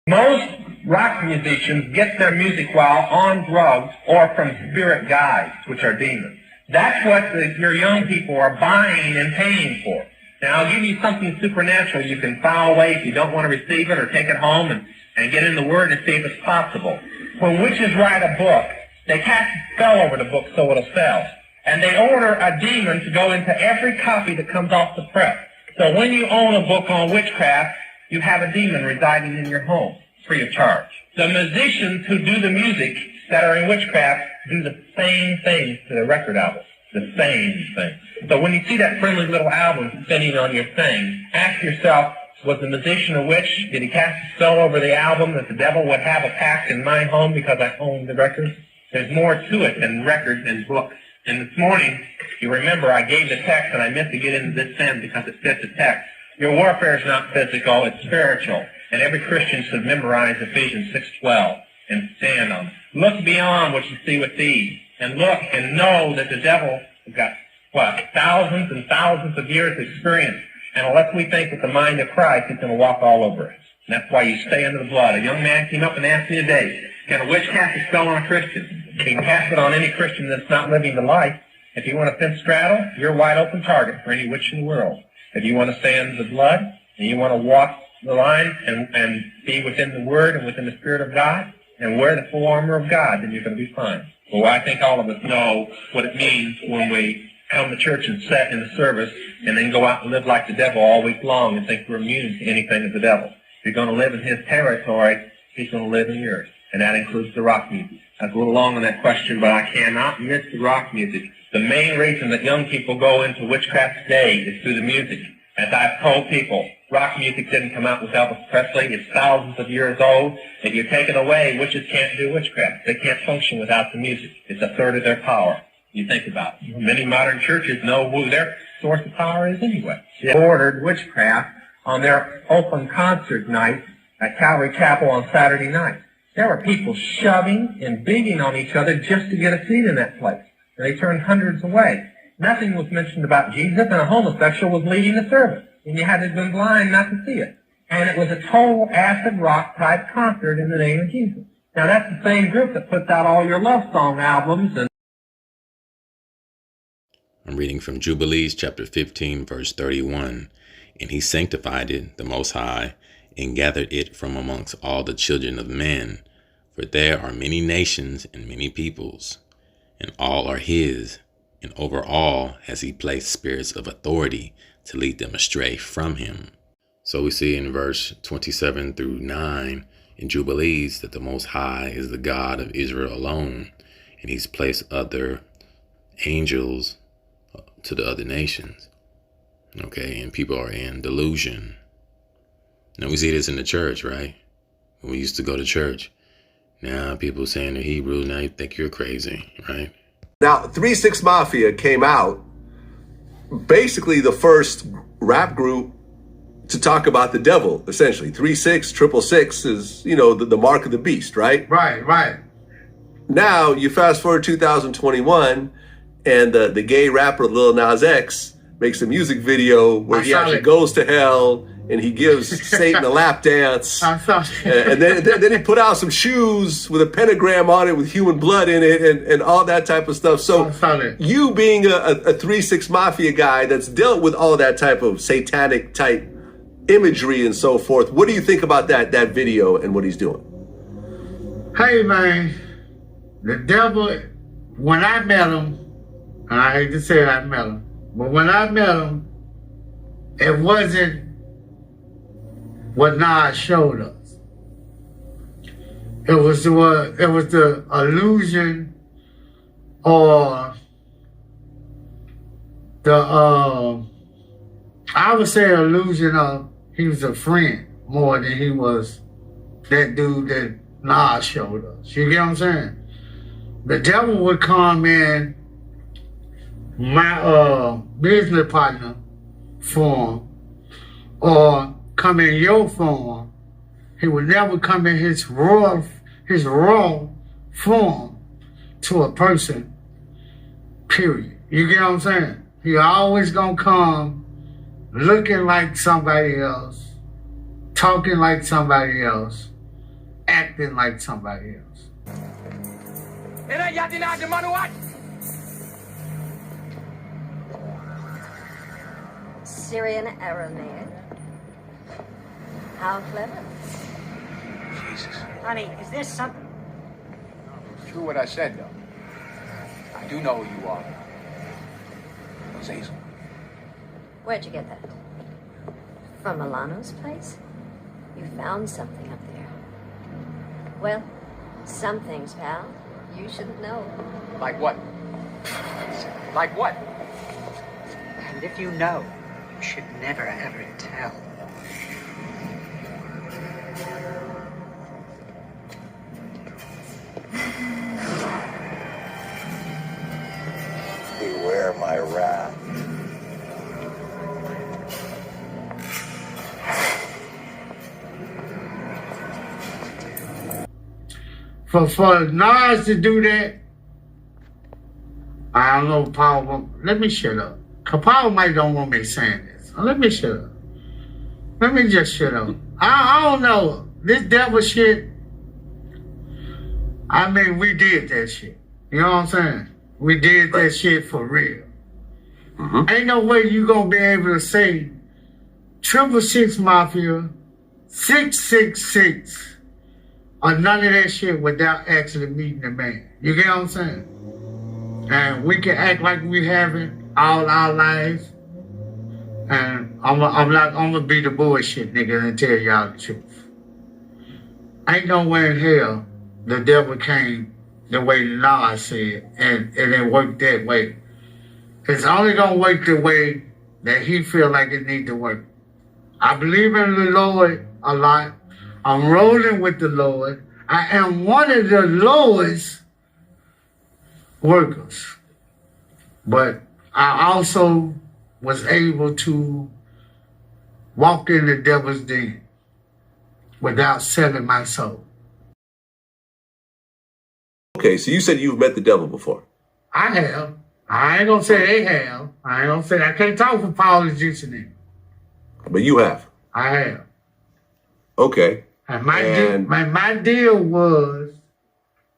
Most rock musicians get their music while on drugs or from spirit guides, which are demons. That's what your young people are buying and paying for. Now, I'll give you something supernatural you can file away if you don't want to receive it, or take it home and get in the Word and see if it's possible. When witches write a book, they cast a spell over the book so it'll sell. And they order a demon to go into every copy that comes off the press. So when you own a book on witchcraft, you have a demon residing in your home, free of charge. The musicians who do the music that are in witchcraft do the same things to the record album. The same thing. So when you see that friendly little album spinning on your thing, ask yourself, was the musician a witch? Did he cast a spell over the album that the devil would have a pact in my home because I own the records? There's more to it than records and books. And this morning, you remember I gave the text, and I meant to get into this then because it fits the text. Your warfare is not physical, it's spiritual. And every Christian should memorize Ephesians 6:12 and stand on it. Look beyond what you see with these, and look and know that the devil has got, thousands and thousands of years of experience. And unless we think with the mind of Christ, he's going to walk all over us. And that's why you stay under the blood. A young man came up and asked me today, can a witch cast a spell on a Christian? He can cast it on any Christian that's not living the life. If you want to fence straddle, you're a wide open target for any witch in the world. If you want to stay under the blood, and you want to walk the line and be within the Word and within the Spirit of God, and wear the full armor of God, then you're going to be fine. Well, I think all of us know what it means when we come to church and sit in the service and then go out and live like the devil all week long and think we're immune to anything of the devil. If you're going to live in his territory, he's going to live in yours. And that includes the rock music. I was a little long on that question, but I cannot miss the rock music. The main reason that young people go into witchcraft today is through the music. As I've told people, rock music didn't come out with Elvis Presley. It's thousands of years old. If you take it away, witches can't do witchcraft. They can't function without the music. It's a third of their power. You think about it. Many modern churches know who their source of power is anyway. They ordered witchcraft on their open concert nights at Calvary Chapel on Saturday night. There were people shoving and beating on each other just to get a seat in that place. And they turned hundreds away. Nothing was mentioned about Jesus, and a homosexual was leading the service. And you had to have been blind not to see it. And it was a total acid rock type concert in the name of Jesus. Now that's the same group that puts out all your love song albums. And I'm reading from Jubilees chapter 15, verse 31. And he sanctified it, the Most High, and gathered it from amongst all the children of men. For there are many nations and many peoples, and all are his. And over all has he placed spirits of authority to lead them astray from him. So we see in verse 27 through 9 in Jubilees that the Most High is the God of Israel alone, and he's placed other angels to the other nations. Okay, and people are in delusion. Now we see this in the church, right? When we used to go to church. Now people saying they're Hebrews, now you think you're crazy, right? Now, 3-6 Mafia came out, basically the first rap group to talk about the devil, essentially. 3-6, 666 is, you know, the mark of the beast, right? Right. Now, you fast forward 2021, and the gay rapper Lil Nas X makes a music video where he actually goes to hell, and he gives Satan a lap dance. I saw it. And then he put out some shoes with a pentagram on it with human blood in it and all that type of stuff. So you being a 3-6 Mafia guy that's dealt with all that type of satanic type imagery and so forth, what do you think about that video and what he's doing? Hey man, the devil, when I met him, and I hate to say I met him, but when I met him, it wasn't what Nas showed us. It was the illusion, or the I would say illusion of he was a friend more than he was that dude that Nas showed us. You get what I'm saying? The devil would come in my business partner form, or come in your form. He would never come in his raw form to a person Period. You get what I'm saying? He always gonna come looking like somebody else, talking like somebody else, acting like somebody else. Syrian Aramaic. How clever. Jesus. Honey, is there something? It's true what I said, though. I do know who you are. Azazel. Where'd you get that? From Milano's place? You found something up there. Well, some things, pal, you shouldn't know. Like what? Like what? And if you know, you should never ever tell. Beware my wrath. For Nas to do that, I don't know, Paul. Let me shut up. Cause Paul might don't want me saying this. Let me shut up. Let me just shut up. I don't know. This devil shit. I mean, we did that shit. You know what I'm saying? We did that shit for real. Ain't no way you gonna be able to say 666 Mafia, 666, or none of that shit without actually meeting the man. You get what I'm saying? And we can act like we haven't all our lives. And I'm gonna be the bullshit nigga and tell y'all the truth. Ain't nowhere in hell the devil came the way Nas said, and it worked that way. It's only gonna work the way that he feel like it need to work. I believe in the Lord a lot. I'm rolling with the Lord. I am one of the Lord's workers. But I also was able to walk in the devil's den without selling my soul. Okay, so you said you've met the devil before. I have. I ain't gonna say they have. I ain't gonna say I can't talk for Paul and Jason in. But you have. I have. Okay. And my deal was,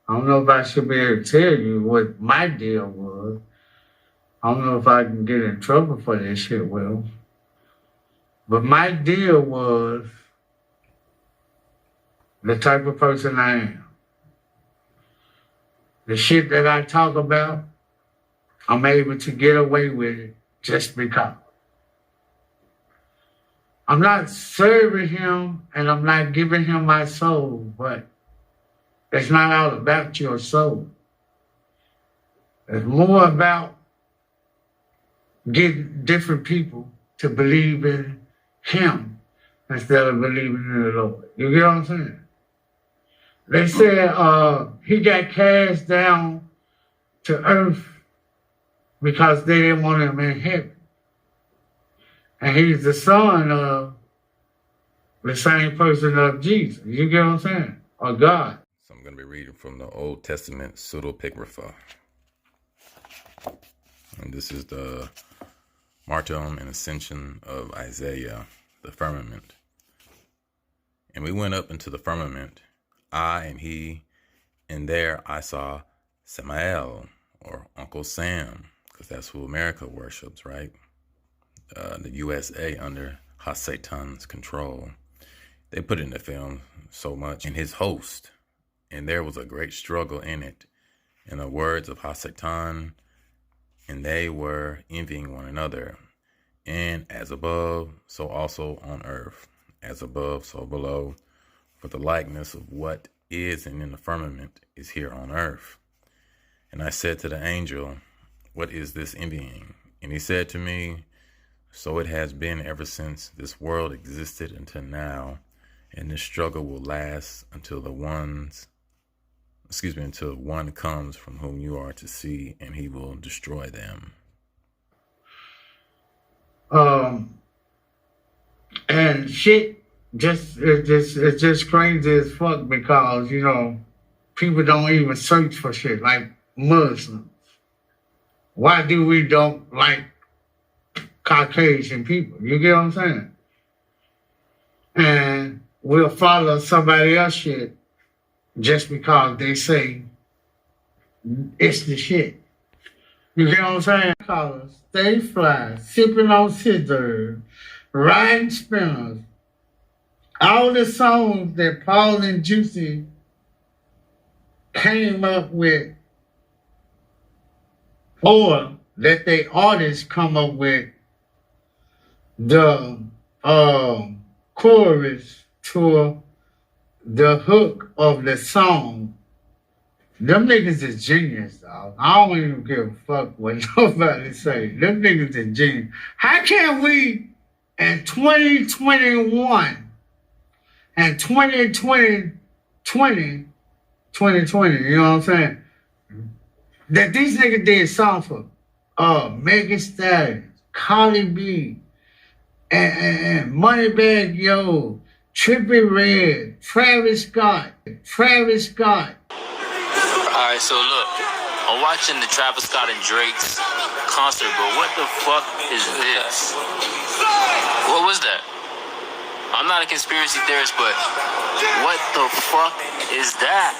I don't know if I should be able to tell you what my deal was. I don't know if I can get in trouble for this shit, Will. But my deal was the type of person I am. The shit that I talk about, I'm able to get away with it just because. I'm not serving him and I'm not giving him my soul, but it's not all about your soul. It's more about getting different people to believe in him instead of believing in the Lord. You get what I'm saying? They said he got cast down to earth because they didn't want him in heaven. And he's the son of the same person of Jesus. You get what I'm saying? Or God. So I'm going to be reading from the Old Testament pseudepigrapha. And this is the martyrdom and ascension of Isaiah, the firmament. And we went up into the firmament, I and he, and there I saw Samael, or Uncle Sam, because that's who America worships, right? The USA under Satan's control. They put in the film so much. And his host, and there was a great struggle in it. In the words of Satan, and they were envying one another. And as above, so also on earth. As above, so below. For the likeness of what is and in the firmament is here on earth. And I said to the angel, what is this envying? And he said to me, so it has been ever since this world existed until now, and this struggle will last until one comes from whom you are to see, and he will destroy them. And shit it's just crazy as fuck because, you know, people don't even search for shit like Muslims. why do we don't like Caucasian people? You get what I'm saying? And we'll follow somebody else shit just because they say it's the shit. You get what I'm saying? Callers, stay fly, sipping on scissors, riding spinners. All the songs that Paul and Juicy came up with, or that they artists come up with, the chorus to the hook of the song. Them niggas is genius, dog. I don't even give a fuck what nobody say. Them niggas is genius. How can we, in 2021 and 2020, you know what I'm saying? That these niggas did songs for Megan Thee Stallion, Cardi B, and Moneybagg Yo, Trippie Redd, Travis Scott. Alright, so look, I'm watching the Travis Scott and Drake's concert, but what the fuck is this? What was that? I'm not a conspiracy theorist, but what the fuck is that?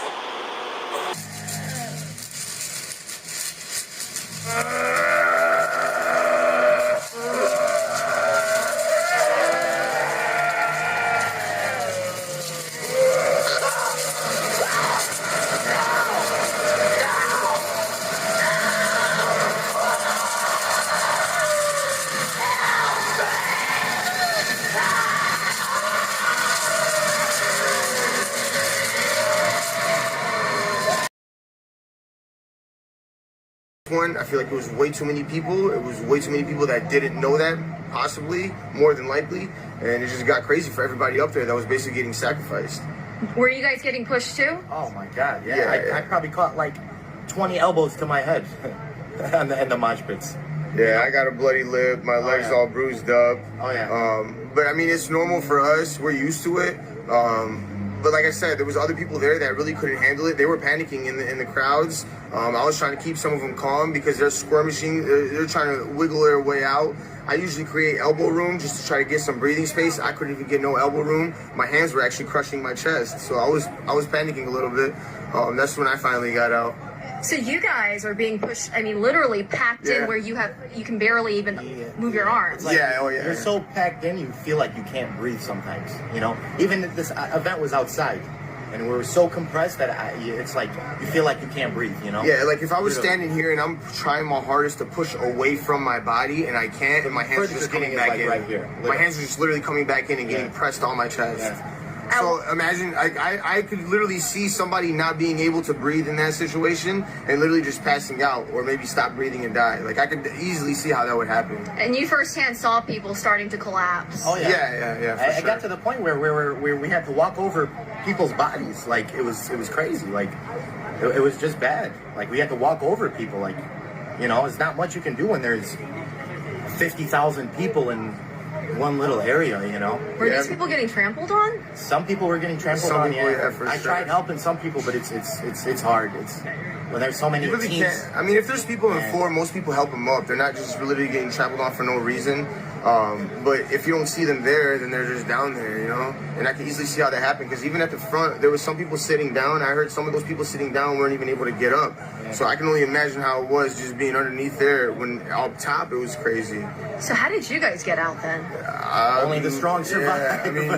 One, I feel like it was way too many people. It was way too many people that didn't know that, possibly, more than likely. And it just got crazy for everybody up there that was basically getting sacrificed. Were you guys getting pushed too? Oh my god, yeah. I probably caught like 20 elbows to my head in the mosh pits. Yeah, I got a bloody lip. My leg's all bruised up. Oh yeah. But I mean, it's normal for us. We're used to it. But like I said, there was other people there that really couldn't handle it. They were panicking in the crowds. I was trying to keep some of them calm because they're squirmishing. They're trying to wiggle their way out. I usually create elbow room just to try to get some breathing space. I couldn't even get no elbow room. My hands were actually crushing my chest, so I was panicking a little bit. That's when I finally got out. So you guys are being pushed, I mean, literally packed in where you can barely even move your arms. Like, you're so packed in, you feel like you can't breathe sometimes, you know? Even if this event was outside, and we were so compressed that it's like, you feel like you can't breathe, you know? Yeah, like if I was standing here and I'm trying my hardest to push away from my body, and I can't, and my hands are just coming back in. Right here, my hands are just literally coming back in and getting pressed on my chest. Yeah. So imagine, I could literally see somebody not being able to breathe in that situation and literally just passing out or maybe stop breathing and die. Like I could easily see how that would happen. And you firsthand saw people starting to collapse. Oh yeah. Yeah. I got to the point where we had to walk over people's bodies. Like it was crazy. Like it was just bad. Like we had to walk over people. Like, you know, it's not much you can do when there's 50,000 people in one little area, you know. Were these people getting trampled on? Some people were getting trampled on. I tried helping some people, but it's hard. It's when there's so many you really teams. Can't. I mean, if there's people in four, most people help them up. They're not just literally getting trampled on for no reason. But if you don't see them there, then they're just down there, you know. And I can easily see how that happened because even at the front, there was some people sitting down. I heard some of those people sitting down weren't even able to get up. So I can only imagine how it was just being underneath there. When up top, it was crazy. So how did you guys get out then? Only the strong survive. Yeah, I mean,